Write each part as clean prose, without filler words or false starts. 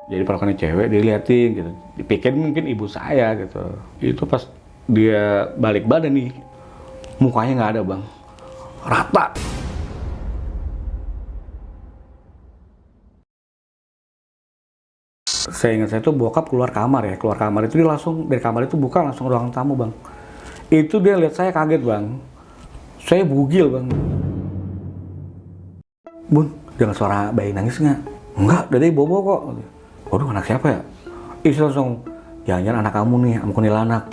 Jadi perawakannya cewek, diliatin gitu. Dipikir mungkin ibu saya gitu. Itu pas dia balik badan nih, mukanya nggak ada bang, rata. Saya ingat saya tuh bokap keluar kamar ya, keluar kamar itu dia langsung dari kamar itu buka langsung ruang tamu bang. Itu dia lihat saya kaget bang, saya bugil bang. Bun, dengar suara bayi nangis nggak? Enggak, dari bobo kok. Waduh, anak siapa ya? Istri langsung, jangan-jangan anak kamu nih, am kuntilanak.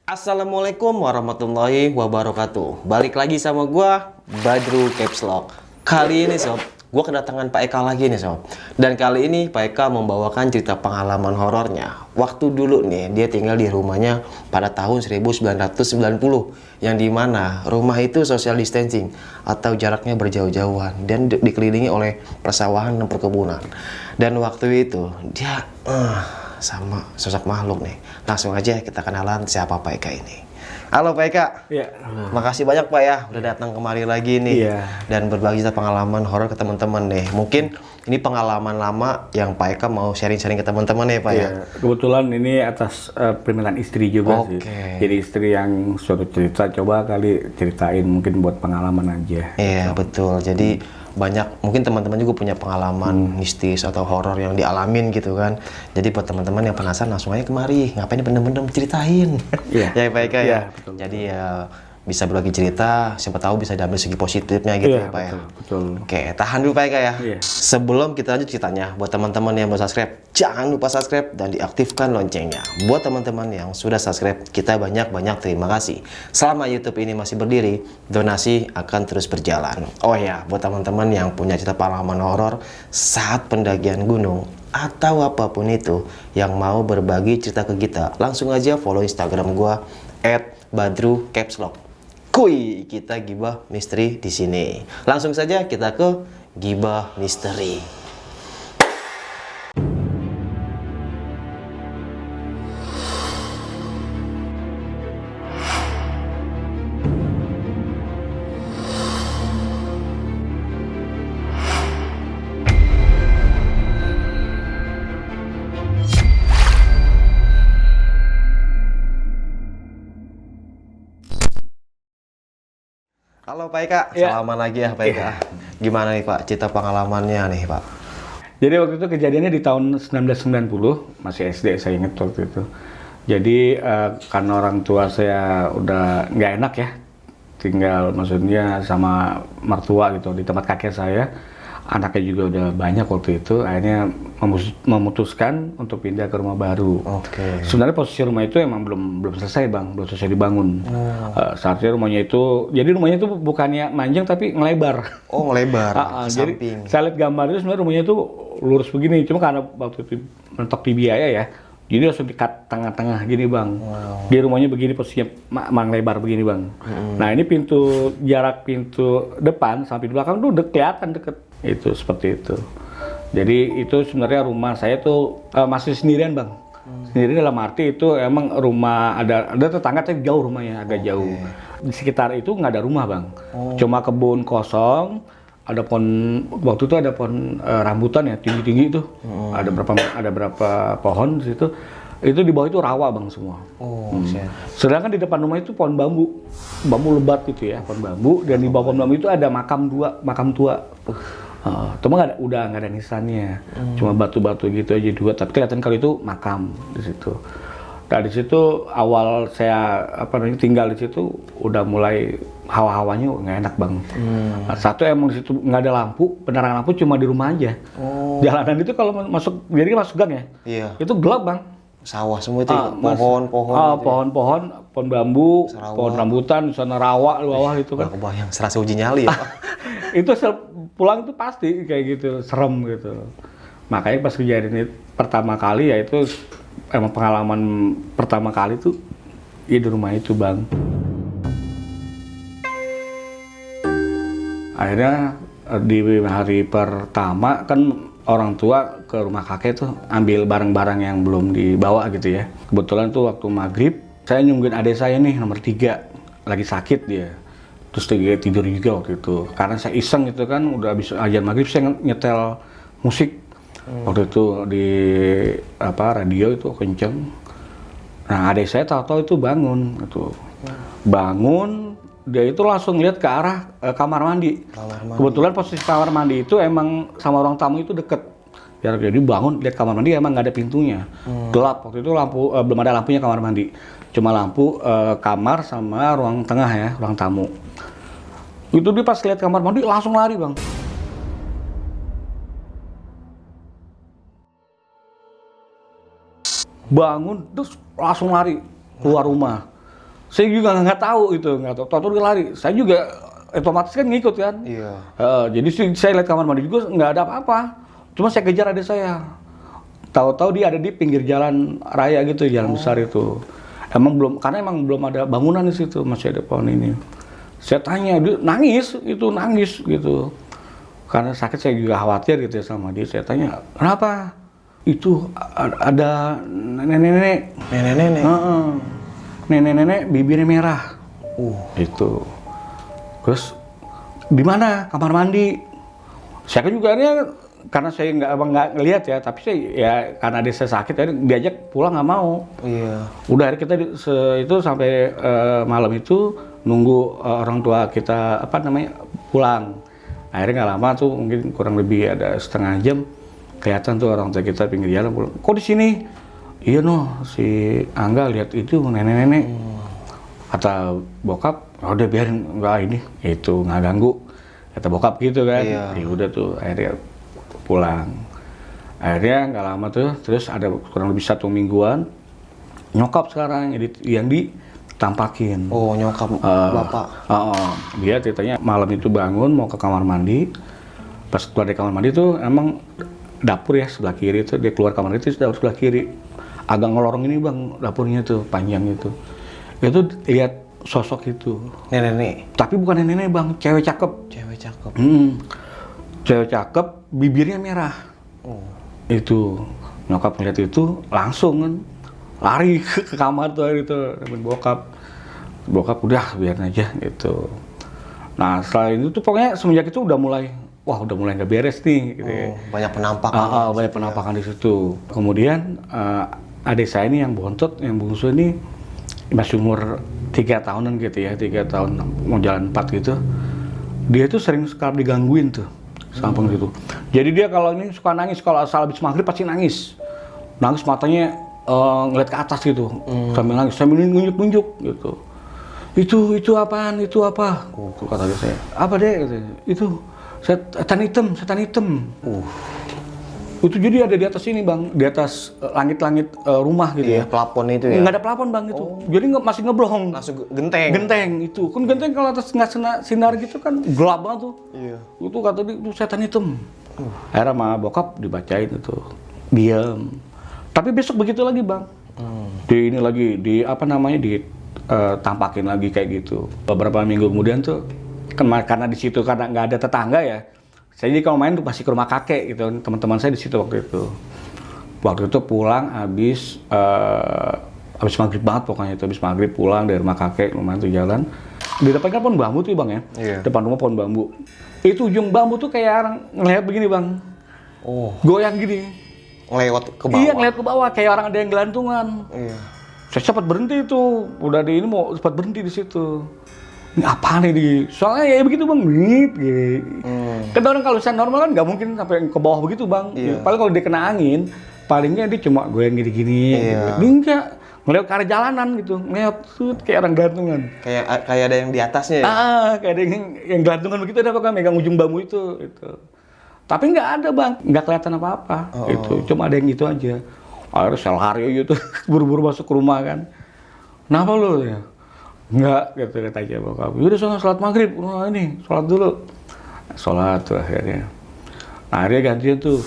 Assalamualaikum warahmatullahi wabarakatuh. Balik lagi sama gua, Badru Caps Lock. Kali ini sob, gua kedatangan Pak Eka lagi nih sob. Dan kali ini Pak Eka membawakan cerita pengalaman horornya. Waktu dulu nih dia tinggal di rumahnya pada tahun 1990, yang dimana rumah itu social distancing atau jaraknya berjauh-jauhan dan dikelilingi oleh persawahan dan perkebunan. Dan waktu itu dia sama sosok makhluk nih. Langsung aja kita kenalan siapa Pak Eka ini. Halo Pak Eka. Iya. Makasih banyak Pak ya udah datang kemari lagi nih. Iya. Dan berbagi cerita pengalaman horor ke teman-teman nih. Mungkin ini pengalaman lama yang Pak Eka mau sharing-sharing ke teman-teman ya Pak ya. Kebetulan ini atas permintaan istri juga sih. Jadi istri yang suatu cerita, coba kali ceritain mungkin buat pengalaman aja. Iya betul. Jadi banyak mungkin teman-teman juga punya pengalaman mistis atau horor yang dialamin gitu kan. Jadi buat teman-teman yang penasaran langsung aja kemari, ngapain bener-bener ceritain. Iya. Ya Pak Eka ya. Iya, betul. Jadi ya bisa berbagi cerita, siapa tahu bisa diambil segi positifnya gitu Iya, ya Pak ya. betul. Oke, tahan dulu Pak Eka ya. Iya. Sebelum kita lanjut ceritanya, buat teman-teman yang belum subscribe, jangan lupa subscribe dan diaktifkan loncengnya. Buat teman-teman yang sudah subscribe, kita banyak-banyak terima kasih. Selama YouTube ini masih berdiri, donasi akan terus berjalan. Oh ya, buat teman-teman yang punya cerita pengalaman horor saat pendakian gunung atau apapun itu yang mau berbagi cerita ke kita, langsung aja follow Instagram gua @badrucapslock. Kuy, kita gibah misteri di sini. Langsung saja kita ke gibah misteri. Halo Pak Eka, Ya. salaman lagi ya Pak Eka. Gimana nih Pak, cerita pengalamannya nih Pak? Jadi waktu itu kejadiannya di tahun 1990, masih SD saya ingat waktu itu. Jadi karena orang tua saya udah nggak enak ya, tinggal maksudnya sama mertua gitu di tempat kakek saya. Anaknya juga udah banyak waktu itu, akhirnya memutuskan untuk pindah ke rumah baru. Oke. Sebenarnya posisi rumah itu emang belum selesai bang, belum selesai dibangun. Saatnya rumahnya itu, jadi rumahnya itu bukannya manjang tapi ngelebar. Oh ngelebar, ke Jadi samping. saya lihat gambar itu sebenarnya rumahnya itu lurus begini, cuma karena waktu itu mentok di biaya ya, jadi langsung di-cut tengah-tengah gini bang. Di rumahnya begini posisinya mang lebar begini bang. Nah ini jarak pintu depan sampai belakang tuh kelihatan deket. Itu seperti itu. Jadi itu sebenarnya rumah saya tuh masih sendirian bang. Sendirian dalam arti itu emang rumah ada tetangga tapi jauh rumahnya, agak jauh. Di sekitar itu nggak ada rumah bang. Cuma kebun kosong. Ada pohon, waktu itu ada pohon rambutan ya tinggi-tinggi itu. Ada berapa pohon di situ. Itu di bawah itu rawa bang semua. Sedangkan di depan rumah itu pohon bambu lebat gitu ya, pohon bambu. Dan di bawah pohon bambu itu ada makam tua. Cuma udah nggak ada nisannya, cuma batu-batu gitu aja dua. Tapi kelihatan kalau itu makam di situ. Nah di situ awal saya tinggal di situ udah mulai hawa-hawanya nggak enak bang. Satu emang di situ nggak ada lampu, penerangan lampu cuma di rumah aja. Jalanan itu kalau masuk, jadi masuk gang ya, itu gelap bang. Sawah semua itu, pohon-pohon. Pohon bambu, pohon rambutan, sana rawa di bawah itu kan. Kebayang, serasa uji nyali ya Pak. Itu pulang itu pasti kayak gitu, serem gitu. Makanya pas kejadian itu pertama kali ya itu emang pengalaman pertama kali tuh ya di rumah itu bang. Akhirnya di hari pertama kan orang tua ke rumah kakek tuh ambil barang-barang yang belum dibawa gitu ya. Kebetulan tuh waktu maghrib saya nungguin adik saya nih nomor 3 lagi sakit dia. Terus dia tidur juga waktu itu. Karena saya iseng gitu kan, udah habis azan maghrib saya nyetel musik. Waktu itu di radio itu kenceng. Nah adik saya tahu-tahu itu bangun gitu. Bangun, dia itu langsung lihat ke arah kamar mandi. Kebetulan posisi kamar mandi itu emang sama ruang tamu itu deket. Ya, jadi bangun lihat kamar mandi emang nggak ada pintunya. Gelap waktu itu, lampu belum ada lampunya kamar mandi. Cuma lampu kamar sama ruang tengah ya, ruang tamu. Itu dia pas lihat kamar mandi langsung lari, Bang. Bangun terus langsung lari keluar rumah. Saya juga nggak tahu itu, tahu dia lari. Saya juga otomatis kan ngikut kan. Iya. Jadi saya lihat kamar mandi juga nggak ada apa-apa. Cuma saya kejar adik saya. Tahu-tahu dia ada di pinggir jalan raya gitu, jalan besar itu. Karena emang belum ada bangunan di situ, masih ada pohon ini. Saya tanya, dia nangis gitu. Karena sakit saya juga khawatir gitu ya sama dia. Saya tanya, kenapa? Itu ada nenek-nenek. Nenek-nenek? Nenek-nenek bibirnya merah. Itu. Terus, di mana? Kamar mandi. Saya kan juga karena saya nggak ngelihat ya, tapi saya ya karena dia sakit, ya, diajak pulang nggak mau. Iya. Udah akhirnya kita itu sampai malam itu nunggu orang tua kita pulang. Akhirnya nggak lama tuh, mungkin kurang lebih ada setengah jam, kelihatan tuh orang tua kita pinggir jalan pulang. Kok di sini? Iya si Angga lihat itu nenek-nenek. Kata bokap, udah biarin nggak ganggu. Kata bokap gitu kan. Iya. Ya udah tuh akhirnya pulang. Akhirnya nggak lama tuh, terus ada kurang lebih 1 mingguan, nyokap sekarang yang ditampakin. Oh, nyokap bapak. Dia ceritanya malam itu bangun mau ke kamar mandi. Pas keluar dari kamar mandi tuh emang dapur ya sebelah kiri tuh, dia keluar kamar itu dapur sebelah kiri. Agak ngelorong ini Bang, dapurnya tuh panjang itu. Itu lihat sosok itu. Nenek. Tapi bukan nenek Bang, cewek cakep. Cewek cakep, bibirnya merah. Itu nyokap ngeliat itu langsung kan lari ke kamar tuh itu, nemenin bokap udah biarin aja gitu. Nah setelah itu tuh pokoknya semenjak itu udah mulai nggak beres nih gitu. Banyak penampakan. Banyak penampakan di situ. Kemudian adik saya ini yang bontot, yang bungsu ini masih umur 3 tahunan gitu ya, 3 tahun mau jalan 4 gitu. Dia tuh sering sekali digangguin tuh. Samping gitu. Jadi dia kalau ini suka nangis, kalau asal habis maghrib pasti nangis. Nangis matanya ngeliat ke atas gitu. Sambil nangis, sambil nunjuk-nunjuk gitu. Itu apaan? Itu apa? Kata dia saya. Apa deh? Itu setan hitam. Itu jadi ada di atas ini Bang, di atas langit-langit rumah gitu ya. Plafon itu ya? Nggak ada plafon Bang itu. Jadi masih ngeblong. Langsung genteng. Genteng itu. Kan genteng kalau atas nggak sinar gitu kan gelap banget tuh. Iya. Itu kata dia itu setan hitam. Akhirnya sama bokap dibacain itu. Diam. Tapi besok begitu lagi Bang. Ini lagi ditampakin lagi kayak gitu. Beberapa minggu kemudian tuh kan karena di situ karena nggak ada tetangga ya. Saya jadi kalau main tuh pasti ke rumah kakek gitu, teman-teman saya di situ waktu itu. Waktu itu pulang habis maghrib banget pokoknya itu, habis maghrib pulang dari rumah kakek, lumayan tuh jalan. Di depan kan pohon bambu tuh Bang ya, depan rumah pohon bambu. Itu ujung bambu tuh kayak orang ngelihat begini Bang, goyang gini. Ngelewat ke bawah? Iya ngelihat ke bawah, kayak orang ada yang gelantungan. Iya. Saya cepat berhenti tuh, udah mau cepat berhenti di situ. Ini apa nih soalnya ya begitu Bang, gitu. Kan orang kalau saya normal kan nggak mungkin sampai ke bawah begitu Bang. Paling kalau dia kena angin, palingnya dia cuma goyang gini-gini. Gitu. Dia enggak ngeliat ke arah jalanan gitu, ngeliat kayak orang gelantungan. Kayak ada yang di atasnya ya? Kayak ada yang gelantungan begitu, ada apa megang ujung bambu itu. Tapi nggak ada Bang, nggak kelihatan apa-apa. Itu cuma ada yang itu aja. Akhirnya saya lari gitu, buru-buru masuk ke rumah kan. Kenapa lo ya? Enggak, gitu kata aja bokap. Yaudah sholat maghrib, sholat dulu. Sholat tuh akhirnya. Nah, akhirnya gantian tuh.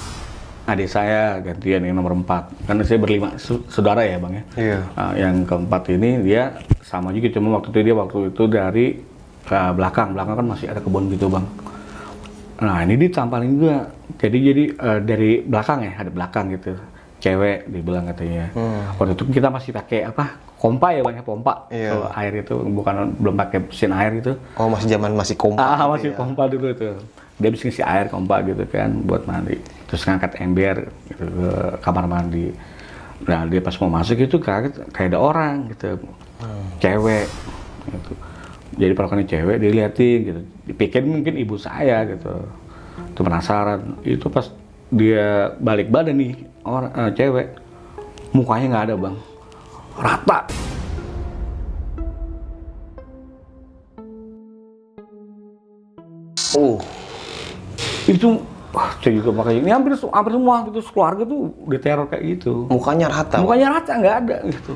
Adik saya gantian yang nomor 4. Karena saya berlima saudara ya Bang ya. Iya. Nah, yang keempat ini dia sama juga, cuma waktu itu dari ke belakang kan masih ada kebun gitu Bang. Nah ini ditampalin juga. Jadi dari belakang ya, ada belakang gitu. Cewek dibilang katanya. Waktu itu kita masih pakai pompa ya banyak pompa. Iya. Kalau air itu belum pakai mesin air itu. Oh, masih kompak gitu Masih ya. pompa dulu itu. Dia bisa ngisi air pompa gitu kan buat mandi. Terus ngangkat ember gitu, ke kamar mandi. Nah dia pas mau masuk itu kaget kayak ada orang gitu, cewek. Gitu. Jadi perawakannya cewek diliatin gitu. Dipikir mungkin ibu saya gitu. Itu penasaran. Itu pas dia balik badan nih orang cewek, mukanya nggak ada bang, rata. Itu saya juga makanya ini hampir semua gitu keluarga tuh diteror kayak gitu. Mukanya rata. Mukanya rata nggak ada gitu.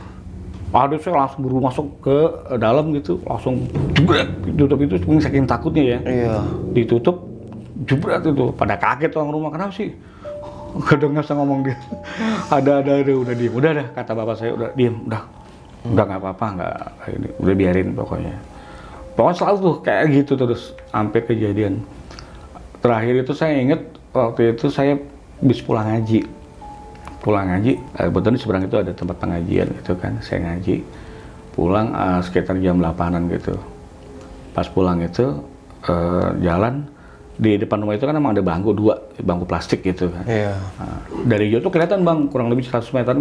Ada saya langsung buru masuk ke dalam gitu, langsung jebret tutup itu mungkin saking takutnya ya. Iya. Ditutup jebret itu pada kaget orang rumah, kenapa sih? Kadang nggak bisa ngomong dia. Ada udah diem, udah dah kata bapak saya udah diem, udah nggak apa-apa nggak ini udah biarin pokoknya. Pokoknya selalu tuh kayak gitu terus sampai kejadian. Terakhir itu saya inget waktu itu saya habis pulang ngaji, kebetulan di seberang itu ada tempat pengajian gitu kan, saya ngaji, pulang sekitar jam 8-an gitu. Pas pulang itu jalan di depan rumah itu kan emang ada bangku plastik gitu kan. Iya. Nah, dari jauh tuh kelihatan bang, kurang lebih 100 meter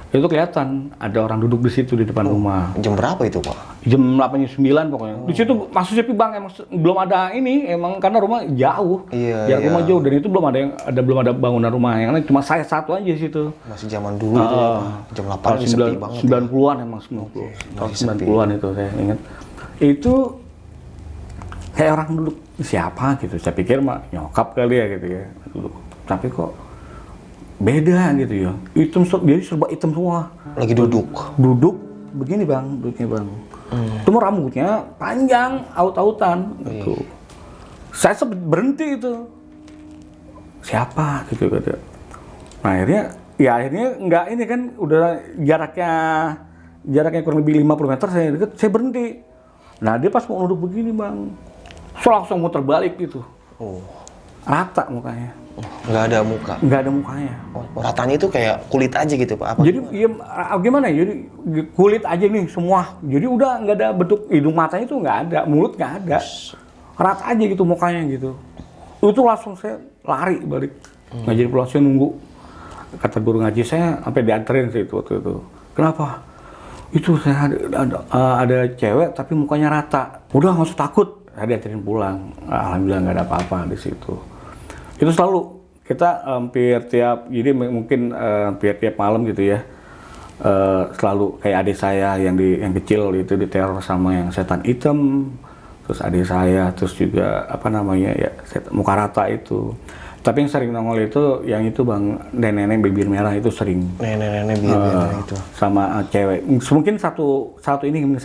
itu kelihatan ada orang duduk di situ di depan rumah. Jam berapa itu Pak? Jam 8-9 pokoknya. Di situ masuk sepi bang, emang belum ada ini, emang karena rumah jauh. Iya, Jarak iya. rumah jauh dan itu belum ada bangunan rumah yang lain, cuma saya satu aja di situ. Masih zaman dulu tuh ya, Pak. Jam 8 sepi banget. 90-an emang 90. Tahun 90-an itu saya ingat. Itu kayak orang duduk siapa gitu. Saya pikir mah nyokap kali ya gitu ya. Duduk. Tapi kok beda gitu ya. Hitam, jadi serba hitam semua. Lagi duduk. Duduk begini bang, duduknya bang. Cuma rambutnya panjang, aut-autan gitu. Saya sempat berhenti itu. Siapa gitu kata. Nah, akhirnya nggak ini kan udah jaraknya kurang lebih 50 meter saya deket, saya berhenti. Nah, dia pas mau duduk begini bang, saya langsung muter balik gitu. Rata mukanya. Nggak ada muka. Nggak ada mukanya. Ratanya itu kayak kulit aja gitu Pak? Apa Jadi gimana ya? Jadi kulit aja nih semua. Jadi udah nggak ada bentuk hidung matanya itu nggak ada, mulut nggak ada. Rata aja gitu mukanya gitu. Itu langsung saya lari balik. Ngaji di pulau saya nunggu. Kata guru ngaji saya sampai dianterin sih waktu itu. Kenapa? Itu saya ada cewek tapi mukanya rata. Udah nggak usah takut. Saya dianterin pulang. Alhamdulillah nggak ada apa-apa di situ. Itu selalu kita hampir jadi mungkin hampir tiap malam gitu ya, selalu kayak adik saya yang kecil itu diteror sama yang setan hitam, terus adik saya, terus juga apa namanya ya muka rata itu. Tapi yang sering nongol itu yang itu bang, nenek-nenek bibir merah itu sering. Nenek-nenek bibir merah itu. Sama cewek. Mungkin satu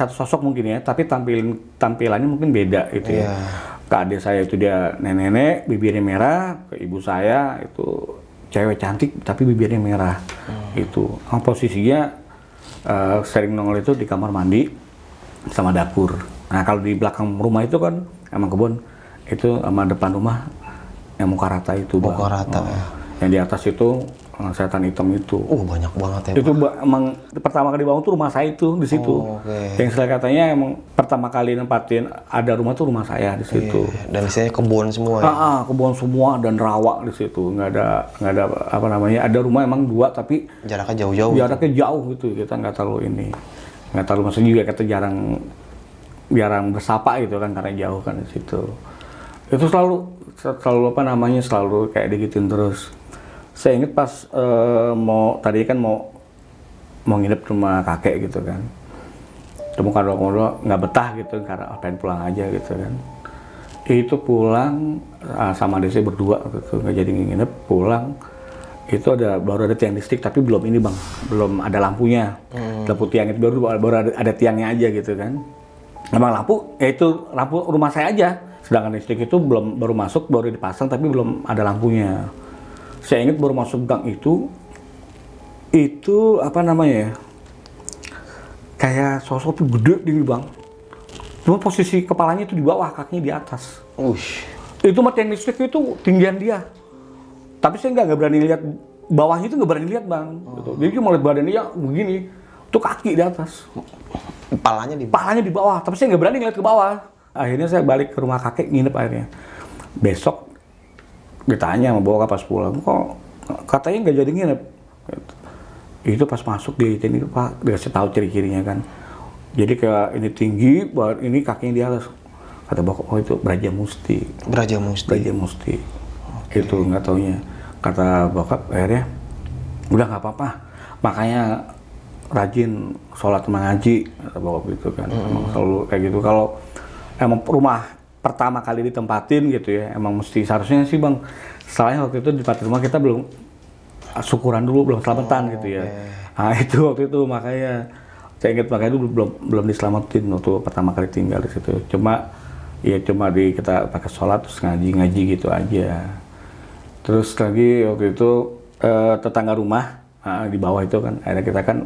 sosok mungkin ya, tapi tampilannya mungkin beda itu ya. Ke adik saya itu dia nenek-nenek, bibirnya merah. Ke ibu saya itu cewek cantik tapi bibirnya merah. Itu. Posisinya sering nongol itu di kamar mandi sama dapur. Nah kalau di belakang rumah itu kan emang kebun, itu sama depan rumah yang muka rata itu. Muka rata ya. Yang di atas itu setan hitam itu. Banyak banget ya. Itu emang pertama kali bangun tuh rumah saya itu di situ. Yang saya katanya emang pertama kali nempatin ada rumah tuh rumah saya di situ. Dan isinya kebun semua ya. Kebun semua dan rawa di situ. Nggak ada apa namanya. Ada rumah emang 2 tapi jaraknya jauh-jauh. Jaraknya jauh gitu. Kita nggak terlalu maksudnya juga kita jarang bersapa gitu kan karena jauh kan di situ. Itu selalu kayak digituin terus. Saya ingat pas mau nginep rumah kakek gitu kan. Temu kadang-kadang nggak betah gitu karena pengen pulang aja gitu kan. Itu pulang sama adik saya berdua gitu, nggak jadi nginep, pulang. Itu baru ada tiang listrik tapi belum ini bang, belum ada lampunya. Lampu tiang itu baru ada tiangnya aja gitu kan. Emang lampu rumah saya aja. Sedangkan listrik itu baru masuk, baru dipasang tapi belum ada lampunya. Saya ingat baru masuk gang itu apa namanya ya, kayak sosok tuh gede tinggi bang. Cuma posisi kepalanya itu di bawah, kakinya di atas. Itu mati yang listrik itu tinggian dia. Tapi saya nggak berani lihat bawahnya itu, nggak berani lihat bang. Gitu. Jadi cuma lihat badannya begini, itu kaki di atas. Palanya di bawah, tapi saya nggak berani ngeliat ke bawah. Akhirnya saya balik ke rumah kakek, nginep akhirnya. Besok ditanya sama bokap pas pulang, kok katanya nggak jadi nginep. Itu pas masuk di ini Pak, dikasih tahu ciri-cirinya kan. Jadi kayak ini tinggi, ini kakinya di atas. Kata bokap, oh itu Braja Musti. Braja Musti. Itu nggak taunya. Kata bokap akhirnya, udah nggak apa-apa. Makanya rajin sholat mengaji, kata bokap gitu kan. Emang selalu kayak gitu. Kalau emang rumah pertama kali ditempatin gitu ya, emang mesti seharusnya sih Bang. Soalnya waktu itu di tempat rumah kita belum syukuran dulu, belum selamatan gitu ya. Nah itu waktu itu makanya saya ingat, makanya itu belum diselamatin waktu pertama kali tinggal di situ. Cuma kita pakai sholat terus ngaji gitu aja. Terus lagi waktu itu tetangga rumah di bawah itu kan, akhirnya kita kan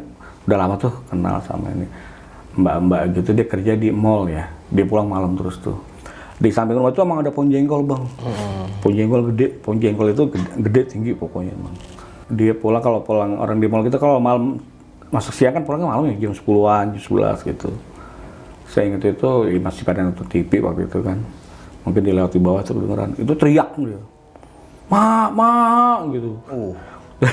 udah lama tuh kenal sama ini mbak gitu, dia kerja di mall ya, dia pulang malam terus tuh. Di samping rumah itu emang ada pohon jengkol Bang. Pohon jengkol itu gede tinggi pokoknya Bang. Dia pulang, kalau pulang orang di mall gitu kalau malam masuk siang kan pulangnya malam ya, jam 10-an, jam 11 gitu. Saya ingat itu masih pada nonton TV waktu itu kan. Mungkin dia lewat di bawah tuh kedengeran. Itu teriak dia. Ma gitu.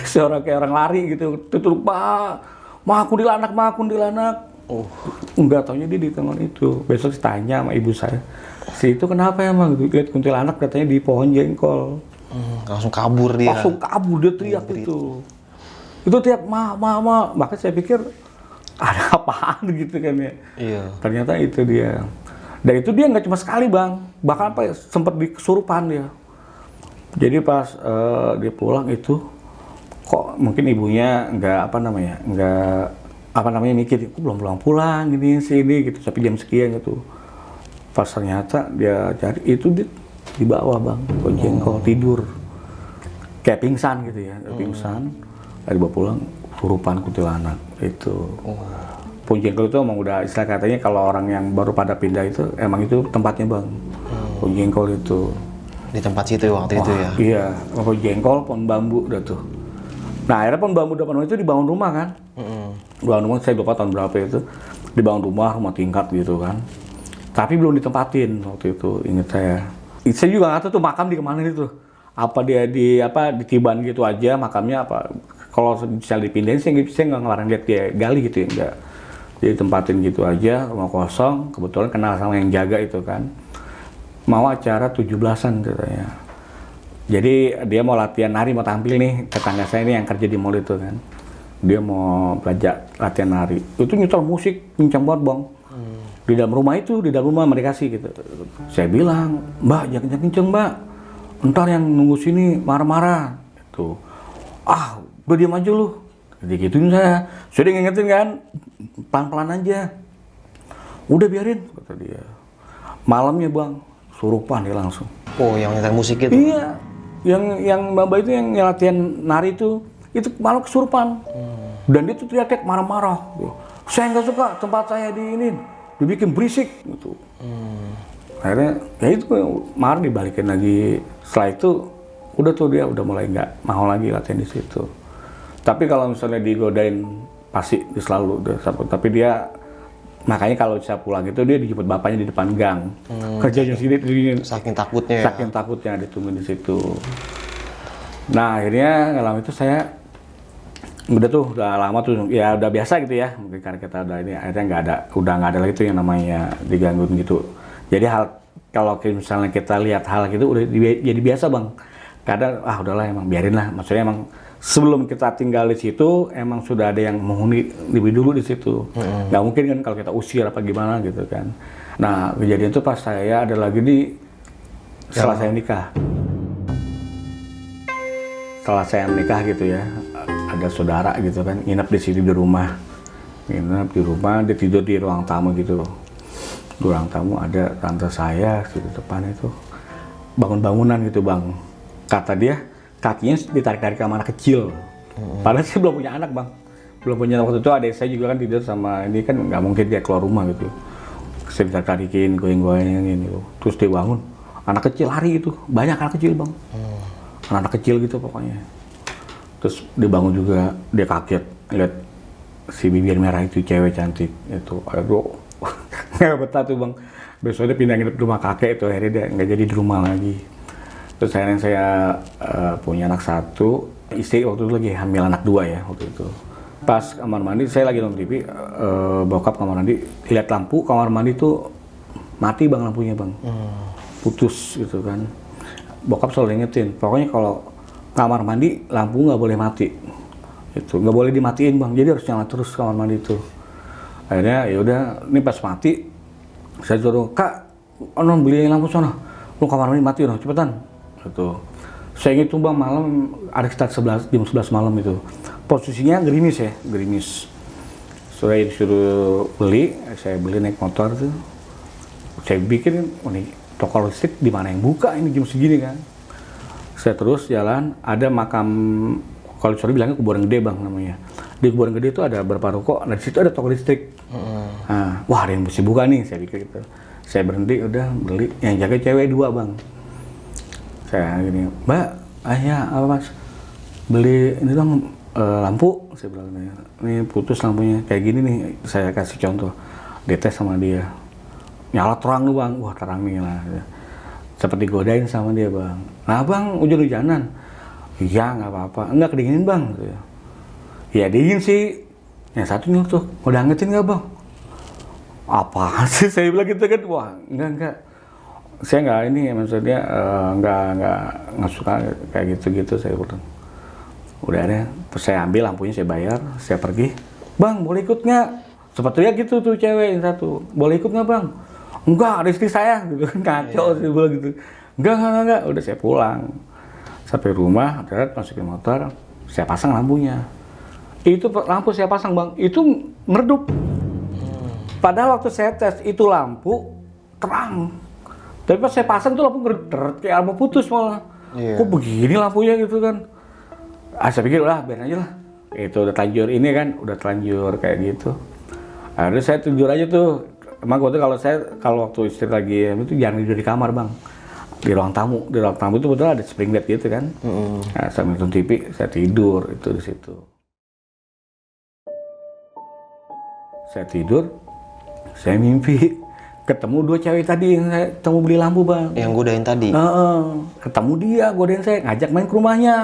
Seorang kayak orang lari gitu. Tutup, Ma kuntilanak. Enggak taunya dia di tangan itu. Besok ditanya sama ibu saya. Si itu kenapa emang gitu? Lihat kuntilanak katanya di pohon jengkol. Langsung kabur dia. Dia teriak itu. Itu tiap ma. Makanya saya pikir ada apaan gitu kan ya. Iya. Ternyata itu dia. Dan itu dia nggak cuma sekali Bang. Bahkan sempat dikesurupan dia. Jadi pas dia pulang itu, kok mungkin ibunya nggak mikir, kok belum pulang gini sini gitu, tapi jam sekian gitu. Pas ternyata dia cari itu di bawah Bang, pohon jengkol, tidur. Kayak pingsan gitu ya, pingsan. Lalu dibawa pulang, surupan kuntilanak itu. Pohon jengkol itu emang udah istilah katanya kalau orang yang baru pada pindah itu, emang itu tempatnya Bang. Pohon jengkol itu. Di tempat situ waktu itu ya? Iya, pohon jengkol, pohon bambu udah tuh. Nah akhirnya pohon bambu depan rumah itu dibangun rumah kan. Dibangun rumah, saya lupa tahun berapa itu. Dibangun rumah tingkat gitu kan. Tapi belum ditempatin waktu itu, ingat saya. Saya juga nggak tahu tuh makam di kemana itu. Apa dia di Tiban gitu aja makamnya apa. Kalau bisa dipindahin saya nggak ngelarang lihat dia gali gitu ya, enggak. Jadi tempatin gitu aja, rumah kosong. Kebetulan kenal sama yang jaga itu kan. Mau acara 17-an katanya. Jadi dia mau latihan nari, mau tampil nih, tetangga saya ini yang kerja di mall itu kan. Dia mau belajar latihan nari. Itu nyetel musik kencang banget Bang. Di dalam rumah mereka sih gitu. Saya bilang, Mbak jangan kenceng Mbak. Ntar yang nunggu sini marah-marah. Gitu. Udah diam aja lu. Jadi gituin saya. Sudah ngingetin kan, pelan-pelan aja. Udah biarin, kata dia. Malamnya Bang, surupan dia langsung. Oh, yang nyetel musik itu? Iya, yang Mbak itu yang latihan nari itu malah kesurupan. Dan dia tuh teriak marah-marah. Saya nggak suka tempat saya dibikin berisik gitu. Akhirnya ya itu marah, dibalikin lagi. Setelah itu udah tuh dia udah mulai nggak mau lagi latihan di situ. Tapi kalau misalnya digodain pasti selalu. Tapi dia makanya kalau saya pulang itu dia dijemput bapaknya di depan gang. Kerjanya sini saking takutnya. Saking takutnya ditungguin di situ. Nah akhirnya lama itu saya udah lama tuh ya udah biasa gitu ya. Mungkin karena kita udah ini akhirnya udah nggak ada lagi tuh yang namanya digangguin gitu. Jadi kalau misalnya kita lihat hal gitu udah jadi biasa Bang. Kadang udahlah emang biarin lah. Maksudnya emang sebelum kita tinggal di situ, emang sudah ada yang menghuni lebih dulu di situ. Nggak mungkin kan kalau kita usir apa gimana gitu kan. Nah, kejadian itu pas saya ada lagi setelah saya nikah. Setelah saya menikah gitu ya, ada saudara gitu kan, nginep di sini di rumah. Nginep di rumah, dia tidur di ruang tamu gitu. Di ruang tamu ada tante saya di depan itu. Bangun-bangunan gitu Bang. Kata dia, kakinya ditarik-tarik sama anak kecil. Padahal saya belum punya anak Bang. Belum punya, waktu itu adik saya juga kan tidur sama ini kan nggak mungkin dia keluar rumah gitu. Saya ditarik-tarikin, goyang-goyangin gitu. Terus dia bangun, anak kecil lari gitu. Banyak anak kecil Bang. Anak kecil gitu pokoknya. Terus dia bangun juga, dia kaget lihat si bibir merah itu cewek cantik itu, aduh nggak betah tuh bang. Besoknya pindah nginep di rumah kakek itu, akhirnya dia nggak jadi di rumah lagi. Terus akhirnya saya punya anak 1, istri waktu itu lagi hamil anak 2 ya waktu itu. Pas kamar mandi, saya lagi nonton TV, bokap kamar mandi, lihat lampu kamar mandi tuh mati bang lampunya bang, putus gitu kan. Bokap selalu ingetin, pokoknya kalau kamar mandi lampu nggak boleh mati, itu nggak boleh dimatiin bang, jadi harus nyala terus kamar mandi itu. Akhirnya ya udah, ini pas mati, saya suruh kak, non beli lampu sana, lu kamar mandi mati noh, cepetan. Gitu. Saya ingat tuh bang malam, ada sekitar jam 11 malam itu, posisinya gerimis ya, gerimis. Saya disuruh beli, saya beli naik motor tuh, saya bikin, oh nih toko listrik di mana yang buka ini jam segini kan. Saya terus jalan, ada makam, kalau sore bilangnya kuburan gede bang namanya. Di kuburan gede itu ada beberapa ruko, nah di situ ada toko listrik. Nah, wah ada yang mesti buka nih, saya pikir gitu. Saya berhenti, udah beli, yang jaga cewek 2 bang. Saya gini, mbak, ayah apa mas, beli ini dong lampu, saya bilang ini putus lampunya, kayak gini nih, saya kasih contoh, dites sama dia, nyala terang tuh bang, wah terang nih lah, seperti godain sama dia bang. Nah bang, hujan-hujanan, iya nggak apa-apa, enggak kedingin bang, ya dingin sih, yang satunya tuh, udah angetin nggak bang? Apa sih saya bilang gitu kan, wah enggak. Saya nggak ini maksudnya nggak suka kayak gitu saya bilang. Udah ada, terus saya ambil lampunya, saya bayar, saya pergi. Bang boleh ikut nggak? Sepatunya gitu tuh cewek yang satu, boleh ikut nggak bang? Enggak, ada istri saya gitu kan, kacau sih bilang gitu. Enggak, udah saya pulang. Sampai rumah, masukin motor, saya pasang lampunya. Itu lampu saya pasang bang, itu meredup. Padahal waktu saya tes itu lampu terang. Tapi pas saya pasang tuh lampu ngederet, kayak mau putus malah. Kok begini lampunya gitu kan. Saya pikir lah biar aja lah. Itu udah terlanjur ini kan, udah terlanjur kayak gitu. Akhirnya saya tidur aja tuh. Emang kalau waktu istri lagi itu jangan tidur di kamar bang. Di ruang tamu. Di ruang tamu itu betul ada spring bed gitu kan. Nah, sambil nonton TV, saya tidur itu di situ. Saya tidur, saya mimpi ketemu 2 cewek tadi yang saya ketemu beli lampu bang. Yang godain tadi? Ketemu dia, godain saya, ngajak main ke rumahnya.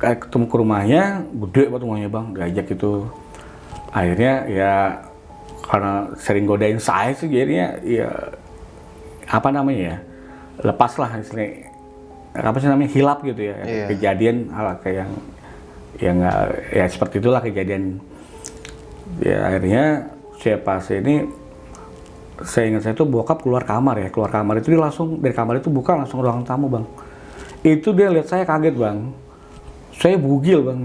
Kayak ketemu ke rumahnya, gede banget rumahnya bang, diajak itu. Akhirnya ya, karena sering godain saya sih, jadinya ya, apa namanya ya, lepas lah istilahnya, apa sih namanya, hilap gitu ya. Kejadian kayak yang ya seperti itulah kejadian. Ya akhirnya saya pas ini, saya ingat saya tuh bokap keluar kamar itu dia langsung dari kamar itu buka langsung ruang tamu bang. Itu dia lihat saya kaget bang, saya bugil bang.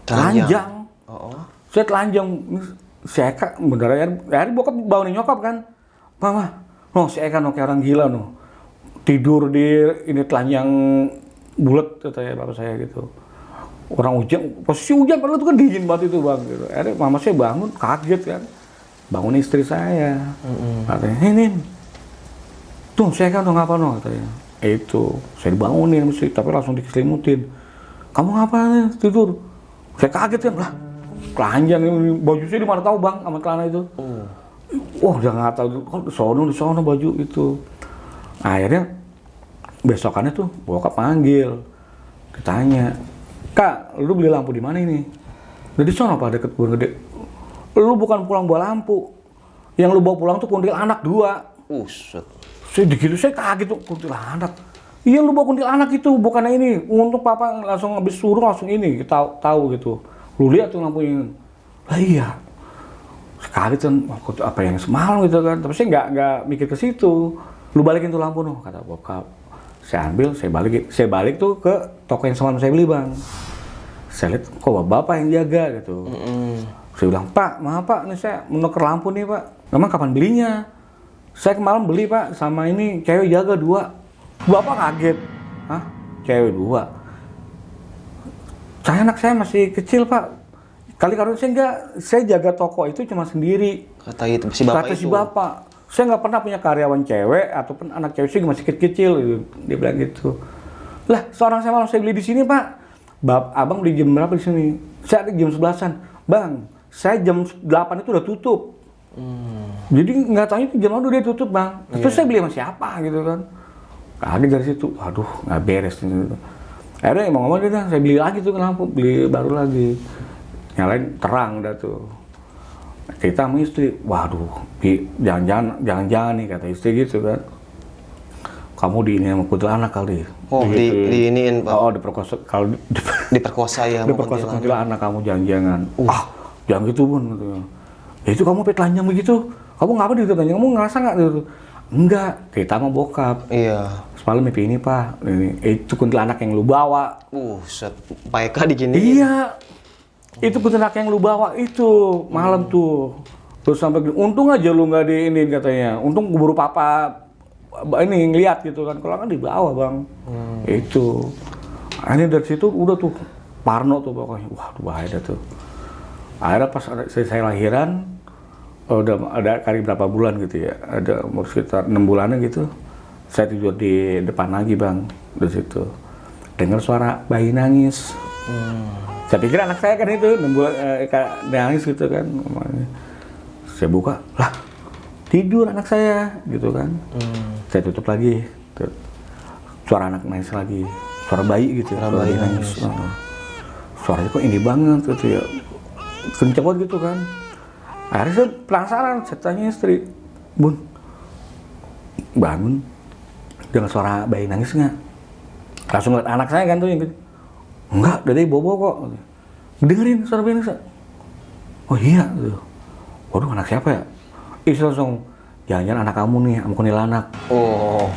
Telanjang. Saya telanjang, saya beneran ya bokap bangunin nyokap kan, mama, si Eka kayak orang gila tidur di ini telanjang bulat katanya bapak saya gitu. Orang hujan, posisi hujan padahal itu kan dingin banget itu bang. Gitu. Akhirnya mama saya bangun, kaget kan. Bangun istri saya. Katanya, ini, tuh saya kan ngapa katanya. Itu, saya dibangunin mesti, tapi langsung diselimutin. Kamu ngapain tidur? Saya kaget kan, lah, telanjang baju saya di mana tahu bang, sama celana itu. Wah, udah nggak tahu, kok di sono baju itu. Akhirnya besokannya tuh bokap panggil, ditanya. Kak, lu beli lampu di mana ini? Dari sono apa deket kebun gede? Lu bukan pulang bawa lampu. Yang lu bawa pulang tuh kuntilanak 2. Saya begitu saya kaget tuh, kuntilanak. Iya lu bawa kuntilanak itu, bukan ini. Untuk papa langsung habis suruh langsung ini, tahu gitu. Lu lihat tuh lampunya. Lah iya. Kaget kan, apa yang semalam gitu kan. Tapi saya nggak mikir ke situ. Lu balikin tuh lampu kata bokap. Saya ambil, saya balik tuh ke toko yang semalam saya beli bang. Saya lihat kok bapak yang jaga gitu. Saya bilang, Pak, maaf Pak, ini saya menukar lampu nih Pak. Memang kapan belinya? Saya kemarin beli Pak, sama ini cewek jaga 2. Bapak kaget. Hah? Cewek 2? Anak saya masih kecil Pak. Kali-kali saya jaga toko itu cuma sendiri. Kata itu si bapak si bapak. Saya nggak pernah punya karyawan cewek ataupun anak cewek sih masih kecil gitu. Dia bilang gitu. Lah, seorang saya malam saya beli di sini, Pak. Abang beli jam berapa di sini? Saya ada jam 11-an. Bang, saya jam 8 itu udah tutup. Jadi nggak tahu itu jam berapa dia tutup, Bang. Terus saya beli sama siapa gitu kan. Kaget dari situ. Aduh, nggak beres gitu. Akhirnya emang ngomong dia, saya beli lagi tuh lampu, beli baru lagi. Nyalain terang udah tuh. Kita sama istri, waduh, jangan-jangan nih kata istri gitu kan. Kamu di ini sama kuntilanak kali. Oh, gitu. di iniin, Pak. Oh, diperkosa kalau Diperkosa ya sama diperkosa kuntilanak. kuntilanak kamu jangan-jangan. Jangan gitu, Bun gitu. Ya itu kamu telanjang begitu. Kamu ngapa di telanjang? Kamu ngerasa nggak gitu? Enggak, kita mau bokap. Iya. Semalam mimpi ini, Pak. Ini itu kuntilanak yang lu bawa. Set. Pak Eka diginiin. Iya. Itu kuntilanak yang lu bawa itu malam tuh. Terus sampai untung aja lu nggak di ini katanya. Untung buru papa ini ngeliat gitu kan. Kalau kan di bawah, Bang. Itu. Akhirnya dari situ udah tuh parno tuh pokoknya. Wah, bahaya dah tuh. Akhirnya pas saya lahiran udah ada kali berapa bulan gitu ya. Ada umur sekitar 6 bulanan gitu. Saya tidur di depan lagi, Bang. Di situ. Dengar suara bayi nangis. Saya pikir anak saya kan itu nangis gitu kan. Saya buka, lah tidur anak saya gitu kan. Saya tutup lagi. Suara anak nangis lagi, suara bayi gitu. Suara bayi nangis. Suaranya kok ini banget gitu ya, kenceng banget gitu kan. Akhirnya saya penasaran, saya tanya istri, Bun, bangun dengan suara bayi nangis nggak? Langsung lihat anak saya kan tuh yang gitu. Enggak, dari bobo kok. Dengerin suara bayi nangis. Oh iya, tuh. Waduh, anak siapa ya? Istri langsung, jangan-jangan anak kamu nih, sama kuntilanak. Oh.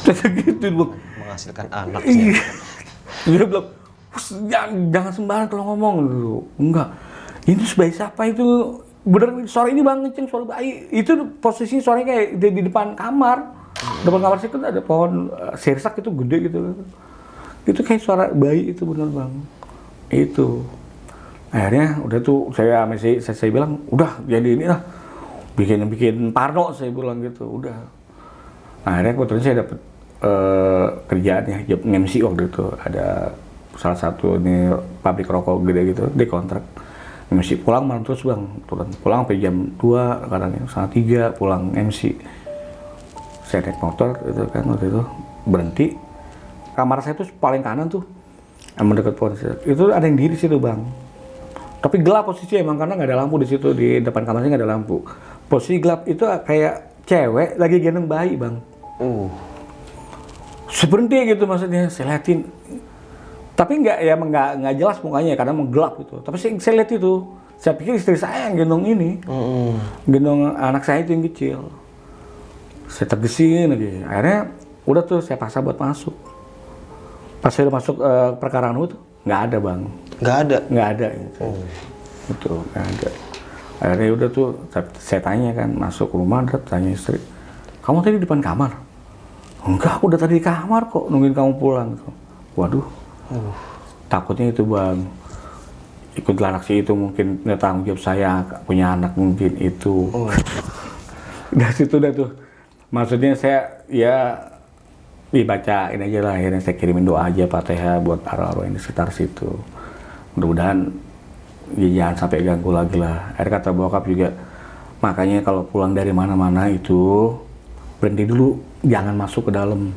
Gitu, Bang. Menghasilkan anak sih. Dia bilang, jangan sembarangan kalau ngomong gitu. Enggak. Ini bayi siapa itu? Bener suara ini Bang, ngeceng suara bayi. Itu posisi suaranya kayak di depan kamar. Depan kamar saya kan ada pohon sirsak itu gede gitu. Itu kayak suara bayi itu bener Bang. Itu. Akhirnya udah tuh saya bilang, udah jadi ini lah. Bikin parno saya bilang gitu, udah. Akhirnya kebetulan saya dapet kerjaan ya, job MC waktu itu. Ada salah satu ini pabrik rokok gede gitu, di kontrak. MC pulang malam terus Bang, pulang sampai jam 2, kadang setengah 3 pulang MC. Saya naik motor gitu kan, waktu itu berhenti. Kamar saya tuh paling kanan tuh, mendekat pohon itu ada yang diri situ Bang. Tapi gelap posisi emang karena nggak ada lampu di situ, di depan kamarnya nggak ada lampu. Posisi gelap itu kayak cewek lagi gendong bayi Bang. Seberhenti gitu maksudnya, saya liatin. Tapi nggak jelas mukanya karena menggelap gitu. Tapi saya lihat itu, saya pikir istri saya yang gendong ini, gendong anak saya itu yang kecil. Saya tergesin lagi. Akhirnya udah tuh saya paksa buat masuk. Pas saya udah masuk perkaraan itu, nggak ada Bang. Nggak ada? Nggak ada. Gitu. Itu nggak ada. Akhirnya udah tuh saya tanya kan, masuk rumah, tanya istri, kamu tadi di depan kamar? Enggak, aku udah tadi di kamar kok, nungguin kamu pulang. Waduh. Takutnya itu Bang, ikut anak sih itu mungkin tanggung jawab saya, punya anak mungkin itu. Dari situ udah tuh, maksudnya saya ya dibacain aja lah, akhirnya saya kirimin doa aja Fatihah buat arwah-arwah yang di sekitar situ. Mudah-mudahan ya jangan sampai ganggu lagi lah. Akhirnya kata bokap juga, makanya kalau pulang dari mana-mana itu berhenti dulu, jangan masuk ke dalam.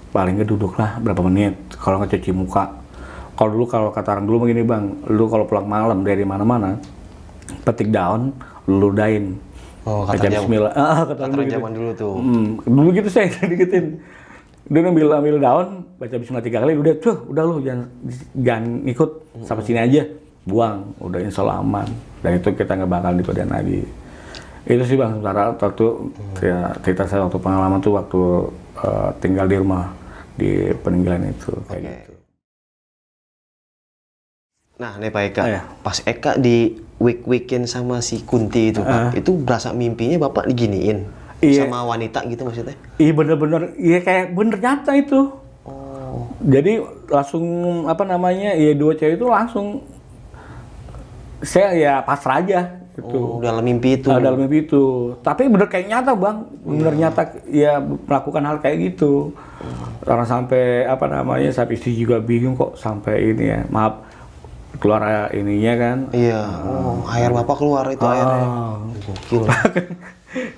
Paling nggak duduklah berapa menit, kalau nggak cuci muka. Kalau dulu, kalau kata orang dulu begini Bang, lu kalau pulang malam dari mana-mana, petik daun, lu ludahin. Oh, baca bismillah. Kata zaman dulu tuh. Dulu gitu saya dikitin. Dia ambil daun, baca bismillah 3 kali, udah lu jangan ikut, sampai sini aja, buang, udah insya Allah aman. Dan itu kita nggak bakal dikodain lagi. Itu sih Bang, sementara waktu ya, cerita saya waktu pengalaman tuh waktu tinggal di rumah di peninggalan itu kayak gitu. Nah, nih Pak Eka, ya. pas Eka di week-weekin sama si Kunti itu Pak, itu berasa mimpinya Bapak diginiin sama wanita gitu maksudnya? Iya bener-bener, iya kayak bener nyata itu. Jadi langsung apa namanya, ya dua cewek itu langsung saya ya pasrah aja. gitu. Dalam mimpi itu. Dalam mimpi itu. Tapi bener kayak nyata bang, bener nyata ya melakukan hal kayak gitu. Orang sampai apa namanya, sampai istri juga bingung kok sampai ini ya, maaf keluar ininya kan. Iya. Air bapak keluar itu airnya. Gokil.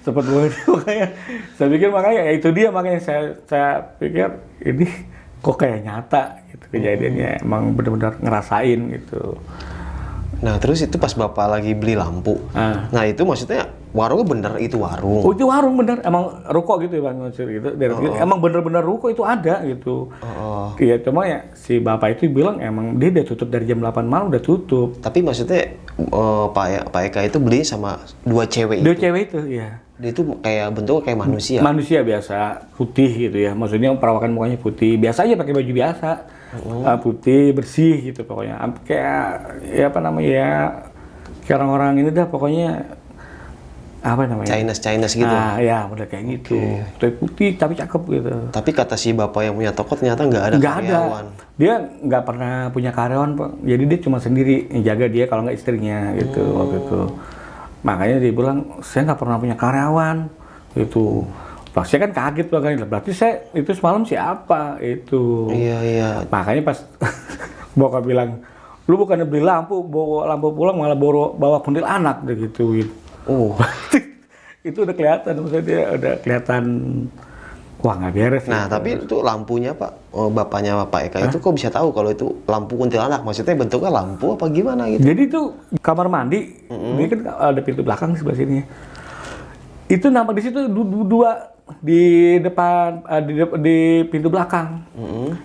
Sempat banget makanya. Saya pikir makanya ya itu dia makanya saya pikir ini kok kayak nyata gitu kejadiannya, emang benar-benar ngerasain gitu. Nah terus itu pas bapak lagi beli lampu, nah itu maksudnya warungnya bener itu warung? Oh itu warung bener, emang ruko gitu ya bang, gitu. Emang bener-bener ruko itu ada gitu. Iya cuma ya si bapak itu bilang emang dia udah tutup dari jam 8 malam udah tutup. Tapi maksudnya Pak Eka itu beli sama dua cewek Dua itu? cewek itu ya. Dia itu kayak bentuknya kayak manusia? Manusia biasa, putih gitu ya, maksudnya perawakan mukanya putih, biasa aja pakai baju biasa. Putih, bersih gitu pokoknya. Kayak ya apa namanya ya, kayak orang-orang ini dah pokoknya apa namanya? Chinese gitu? Ya udah kayak gitu. Putih tapi cakep gitu. Tapi kata si bapak yang punya toko ternyata nggak ada karyawan. Dia nggak pernah punya karyawan Pak. Jadi dia cuma sendiri yang jaga dia kalau nggak istrinya gitu waktu itu. Makanya dia bilang saya nggak pernah punya karyawan gitu. Pas saya kan kaget makanya, berarti saya itu semalam siapa itu. Iya. Makanya pas bokap bilang, lu bukannya beli lampu, bawa lampu pulang malah bawa kuntilanak udah gituin. Itu udah kelihatan, maksudnya dia udah kelihatan, wah nggak beres. Nah gitu. tapi itu lampunya Pak, bapaknya Pak Eka itu kok bisa tahu kalau itu lampu kuntilanak? Maksudnya bentuknya lampu apa gimana gitu? Jadi itu kamar mandi, ini kan ada pintu belakang sebelah sini. Itu nampak di situ dua di depan di pintu belakang.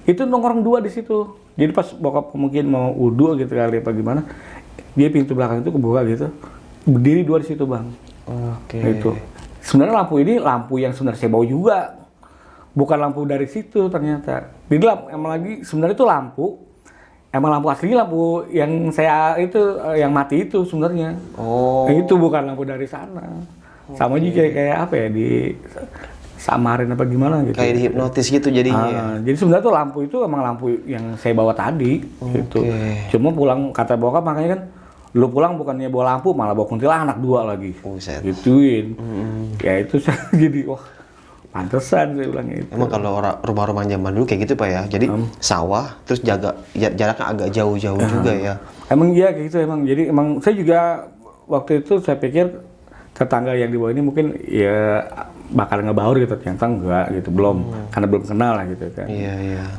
Itu nongkrong dua di situ. Jadi pas bokap mungkin mau wudu gitu kali apa gimana, dia pintu belakang itu kebuka gitu. Berdiri dua di situ, Bang. Itu. Sebenarnya lampu ini lampu yang sebenarnya saya bawa juga. Bukan lampu dari situ ternyata. Di dalam emang lagi sebenarnya itu lampu. Emang lampu aslinya lampu yang saya itu yang mati itu sebenarnya. Itu bukan lampu dari sana. Sama juga kayak apa ya, di samarin apa gimana gitu. Kayak dihipnotis gitu jadinya. Jadi sebenarnya tuh lampu itu emang lampu yang saya bawa tadi gitu. Cuma pulang kata bokap makanya kan, lu pulang bukannya bawa lampu malah bawa kuntilanak dua lagi. Gituin. Ya itu saya jadi wah pantesan saya bilang itu. Emang kalau rumah-rumah zaman dulu kayak gitu Pak ya. Jadi sawah terus jaraknya agak jauh-jauh juga ya. Emang iya kayak gitu emang. Jadi emang saya juga waktu itu saya pikir tetangga yang di bawah ini mungkin ya bakal ngebaur gitu, ternyata enggak gitu, belum, karena belum kenal lah gitu kan.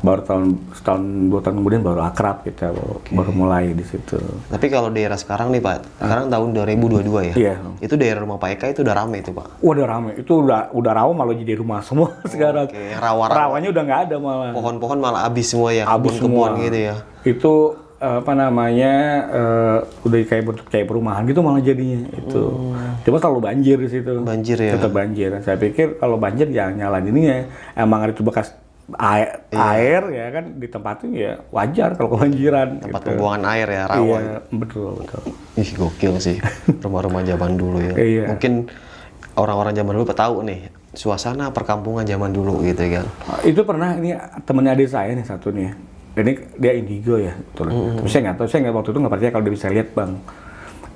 Baru setahun 2 tahun kemudian baru akrab kita, baru mulai di situ. Tapi kalau daerah sekarang nih Pak, sekarang tahun 2022 ya, itu daerah rumah Pak Eka itu udah rame itu Pak? Udah rame, itu udah rawa malah jadi rumah semua sekarang. Rawanya udah nggak ada malah. Pohon-pohon malah habis semua ya, kebun-kebun gitu ya. Itu apa namanya udah kayak bentuk kayak perumahan gitu malah jadinya itu. Cuma selalu banjir di situ. Banjir ya. Tetap banjir. Saya pikir kalau banjir jangan nyalain ini ya. Emang ada itu bekas air ya kan ditempatin ya wajar kalau kebanjiran. Tempat gitu. pembuangan air ya, rawa. Iya, betul. Ih gokil sih rumah-rumah zaman dulu ya. Mungkin orang-orang zaman dulu tahu nih suasana perkampungan zaman dulu gitu kan. Itu pernah ini temennya adik saya nih satu nih. Ini dia indigo ya, betul. Tapi saya nggak tahu, waktu itu nggak percaya kalau dia bisa lihat Bang.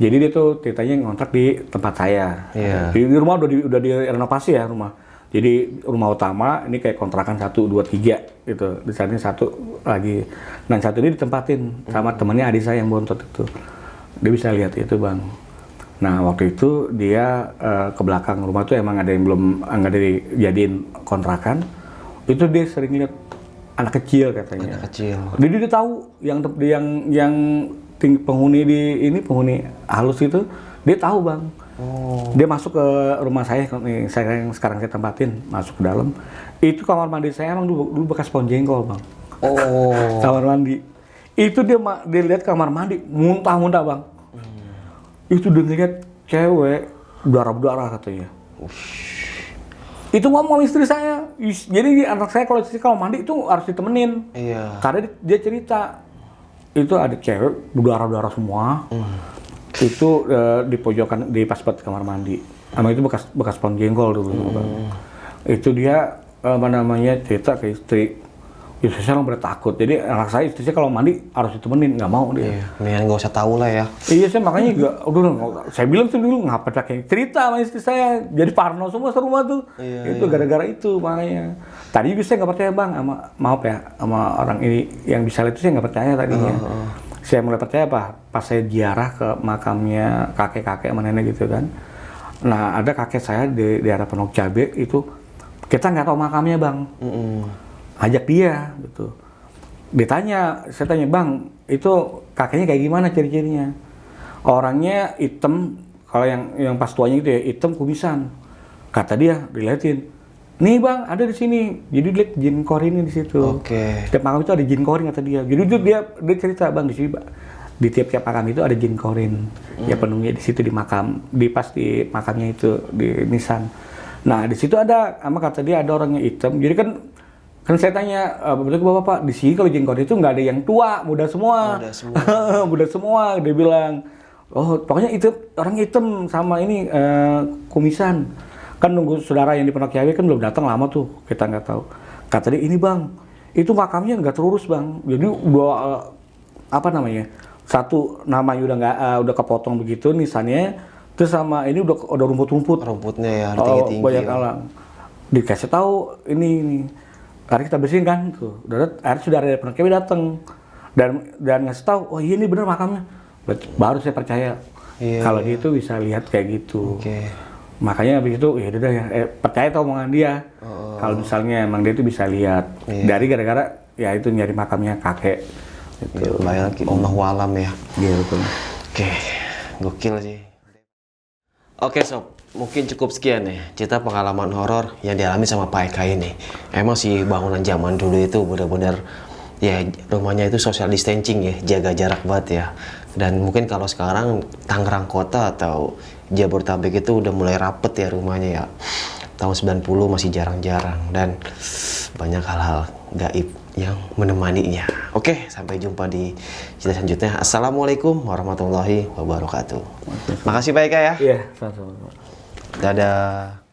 Jadi dia tuh ceritanya ngontrak di tempat saya. Di rumah udah direnovasi ya rumah. Jadi rumah utama ini kayak kontrakan 1, 2, 3 gitu. Di sana satu lagi. Dan satu ini ditempatin sama temennya adik saya yang bontot itu. Dia bisa lihat itu Bang. Nah waktu itu dia ke belakang rumah tuh emang ada yang belum nggak dijadiin kontrakan. Itu dia sering lihat anak kecil katanya. Anak kecil. Jadi dia tahu yang penghuni di ini, penghuni halus itu, dia tahu Bang. Dia masuk ke rumah saya yang sekarang saya tempatin, masuk ke dalam. Itu kamar mandi saya emang dulu bekas pohon jengkol Bang. Kamar mandi. Itu dia lihat kamar mandi, muntah-muntah Bang. Itu dia ngeliat cewek berdarah-darah katanya. Itu ngomong istri saya, jadi anak saya kalau mandi itu harus ditemenin. Karena dia cerita, itu ada cewek berdarah-darah semua. Itu di pojokan, di pas kamar mandi. Emang itu bekas pohon jengkol dulu. Itu dia cerita ke istri, istri saya bener takut. Jadi anak saya istri saya kalau mandi harus ditemenin, nggak mau dia. Iya, mendingan nggak usah tahu lah ya. Iya, saya makanya juga, saya bilang tuh dulu ngapa pakai cerita sama istri saya, jadi parno semua serumah tuh. Itu gara-gara itu makanya. Tadi saya nggak percaya bang, maaf ya, sama orang ini yang bisa lihat itu saya nggak percaya tadinya. Saya mulai percaya pas saya ziarah ke makamnya kakek-kakek sama nenek gitu kan. Nah ada kakek saya di daerah Pondok Cabe itu, kita nggak tahu makamnya bang. Ajak dia gitu. Saya tanya bang, itu kakeknya kayak gimana ciri-cirinya? Orangnya hitam, kalau yang pas tuanya itu ya hitam kumisan. Kata dia, dilihatin, nih bang ada di sini. Jadi lihat jin korin di situ. Setiap makam itu ada jin korin kata dia. Jadi dia cerita bang di sini, di tiap-tiap makam itu ada jin korin. Ya penuhnya di situ di makam, pas di makamnya itu di nisan. Nah di situ ada, kata dia ada orangnya hitam. Jadi kan saya tanya, bapak di sini kalau jin korin itu nggak ada yang tua, muda semua. Muda semua. Dia bilang, oh pokoknya itu orang hitam sama ini kumisan. Kan nunggu saudara yang di Pondok Cabe kan belum datang lama tuh, kita nggak tahu. Kata dia, ini bang, itu makamnya nggak terurus bang. Jadi udah satu namanya udah kepotong begitu nisannya, terus sama ini udah rumput-rumput. Rumputnya ya, tinggi-tinggi. Banyak alang. Dikasih tahu ini. Hari kita bersihin kan, tuh. Akhirnya saudara dari Pondok Cabe datang dan ngasih tahu, oh iya ini bener makamnya. Baru saya percaya kalau dia itu bisa lihat kayak gitu. Makanya habis itu ya udah ya percaya tuh omongan dia. Kalau misalnya emang dia itu bisa lihat dari gara-gara ya itu nyari makamnya kakek. Gitu. Ya, lagi Allahu alam ya. Iya betul. Oke, gokil sih. Oke sob, mungkin cukup sekian ya cerita pengalaman horor yang dialami sama Pak Eka ini. Emang sih bangunan zaman dulu itu benar-benar ya rumahnya itu social distancing ya, jaga jarak banget ya. Dan mungkin kalau sekarang Tangerang Kota atau Jabodetabek itu udah mulai rapet ya rumahnya ya. Tahun 90 masih jarang-jarang dan banyak hal-hal gaib yang menemaninya. Oke, sampai jumpa di cerita selanjutnya. Assalamualaikum warahmatullahi wabarakatuh. Makasih Pak Eka ya. Iya, sama-sama. Dadah.